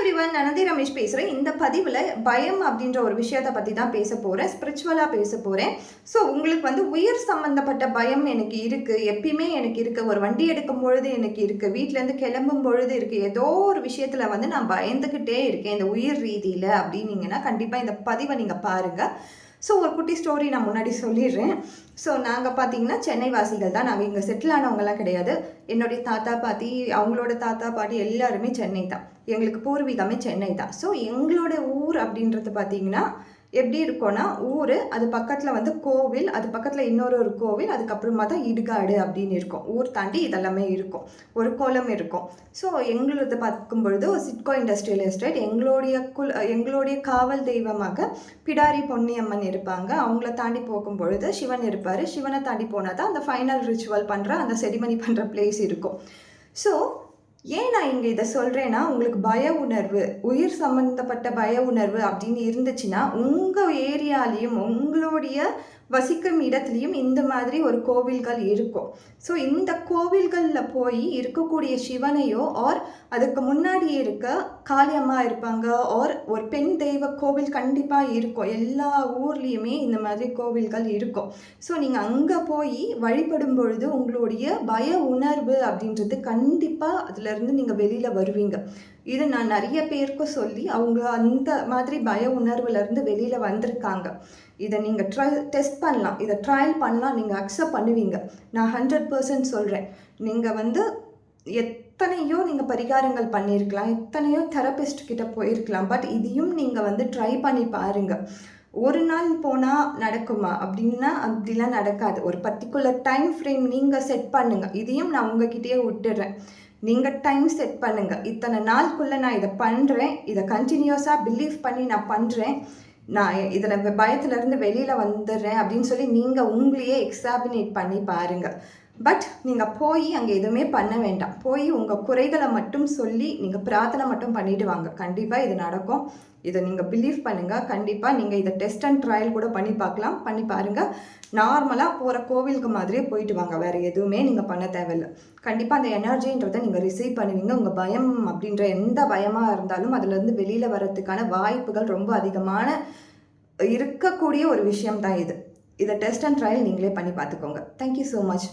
Everyone, நனதி Ramesh பேசுகிறேன். இந்த பதிவில் பயம் அப்படின்ற ஒரு விஷயத்தை பற்றி தான் பேச போகிறேன். ஸ்பிரிச்சுவலாக பேச போகிறேன். ஸோ உங்களுக்கு வந்து உயிர் சம்மந்தப்பட்ட பயம் எனக்கு இருக்குது, எப்பயுமே எனக்கு இருக்குது. ஒரு வண்டி எடுக்கும் பொழுது எனக்கு இருக்குது, வீட்டிலேருந்து கிளம்பும் பொழுது இருக்குது. ஏதோ ஒரு விஷயத்தில் வந்து நான் பயந்துக்கிட்டே இருக்கேன் இந்த உயிர் ரீதியில் அப்படின்னீங்கன்னா கண்டிப்பாக இந்த பதிவை நீங்கள் பாருங்கள். ஸோ ஒரு குட்டி ஸ்டோரி நான் முன்னாடி சொல்லிடுறேன். ஸோ நாங்கள் பார்த்தீங்கன்னா சென்னை வாசிகள் தான். நாங்கள் இங்கே செட்டில் ஆனவங்கலாம் கிடையாது. என்னுடைய தாத்தா பாட்டி, அவங்களோட தாத்தா பாட்டி எல்லாருமே சென்னை தான். எங்களுக்கு பூர்வீகமே சென்னை தான். ஸோ எங்களோட ஊர் அப்படின்றது பார்த்தீங்கன்னா எப்படி இருக்கும்னா, ஊர் அது பக்கத்தில் வந்து கோவில், அது பக்கத்தில் இன்னொரு ஒரு கோவில், அதுக்கப்புறமா தான் இடுகாடு அப்படின்னு இருக்கும். ஊர் தாண்டி இதெல்லாமே இருக்கும். ஒரு குளம் இருக்கும். ஸோ எங்களது பார்க்கும் பொழுது ஒரு சிட்கோ இண்டஸ்ட்ரியல் எஸ்டேட். எங்களுடைய காவல் தெய்வமாக பிடாரி பொன்னியம்மன் இருப்பாங்க. அவங்கள தாண்டி போகும் பொழுது சிவன் இருப்பார். சிவனை தாண்டி போனால் தான் அந்த ஃபைனல் ரிச்சுவல் பண்ணுற அந்த செரிமனி பண்ணுற பிளேஸ் இருக்கும். ஸோ ஏன் நான் இங்கே இதை சொல்கிறேன்னா, உங்களுக்கு பய உணர்வு, உயிர் சம்மந்தப்பட்ட பய உணர்வு அப்படின்னு இருந்துச்சுன்னா உங்கள் ஏரியாலையும் உங்களுடைய வசிக்கும் இடத்துலையும் இந்த மாதிரி ஒரு கோவில்கள் இருக்கும். ஸோ இந்த கோவில்களில் போய் இருக்கக்கூடிய சிவனையோ ஆர் அதுக்கு முன்னாடி இருக்க காளியம்மா இருப்பாங்க, ஆர் ஒரு பெண் தெய்வ கோவில் கண்டிப்பாக இருக்கும். எல்லா ஊர்லேயுமே இந்த மாதிரி கோவில்கள் இருக்கும். ஸோ நீங்கள் அங்கே போய் வழிபடும் பொழுது உங்களுடைய பய உணர்வு அப்படின்றது கண்டிப்பாக அதிலேருந்து நீங்கள் வெளியில் வருவீங்க. இது நான் நிறைய பேருக்கு சொல்லி அவங்க அந்த மாதிரி பய உணர்வுலேருந்து வெளியில் வந்திருக்காங்க. இதை நீங்கள் டெஸ்ட் பண்ணலாம், இதை ட்ரையல் பண்ணலாம், நீங்கள் அக்செப்ட் பண்ணுவீங்க. நான் 100% சொல்கிறேன். நீங்கள் வந்து எத்தனையோ நீங்கள் பரிகாரங்கள் பண்ணியிருக்கலாம், எத்தனையோ தெரபிஸ்ட் கிட்ட போயிருக்கலாம். பட் இதையும் நீங்கள் வந்து ட்ரை பண்ணி பாருங்கள். ஒரு நாள் போனால் நடக்குமா அப்படின்னா அப்படிலாம் நடக்காது. ஒரு பர்டிகுலர் டைம் ஃப்ரேம் நீங்கள் செட் பண்ணுங்கள். இதையும் நான் உங்ககிட்டயே விட்டுடுறேன். நீங்கள் டைம் செட் பண்ணுங்கள். இத்தனை நாளுக்குள்ளே நான் இதை பண்ணுறேன், இதை கண்டினியூஸாக பிலீவ் பண்ணி நான் பண்ணுறேன், நான் இதில் பயத்துலேருந்து வெளியில் வந்துடுறேன் அப்படின்னு சொல்லி நீங்கள் உங்களையே எக்ஸாமினேட் பண்ணி பாருங்கள். பட் நீங்கள் போய் அங்கே எதுவுமே பண்ண வேண்டாம். போய் உங்கள் குறைகளை மட்டும் சொல்லி நீங்கள் பிரார்த்தனை மட்டும் பண்ணிவிட்டு வாங்க. கண்டிப்பாக இது நடக்கும். இதை நீங்கள் பிலீவ் பண்ணுங்கள். கண்டிப்பாக நீங்கள் இதை டெஸ்ட் அண்ட் ட்ரையல் கூட பண்ணி பார்க்கலாம். பண்ணி பாருங்கள். நார்மலாக போகிற கோவிலுக்கு மாதிரியே போயிட்டு வாங்க. வேறு எதுவுமே நீங்கள் பண்ண தேவையில்லை. கண்டிப்பாக அந்த எனர்ஜின்றதை நீங்கள் ரிசீவ் பண்ணுவீங்க. உங்கள் பயம் அப்படின்ற எந்த பயமாக இருந்தாலும் அதுலேருந்து வெளியில் வர்றதுக்கான வாய்ப்புகள் ரொம்ப அதிகமான இருக்கக்கூடிய ஒரு விஷயம் தான் இது. இதை டெஸ்ட் அண்ட் ட்ரையல் நீங்களே பண்ணி பார்த்துக்கோங்க. Thank you so much.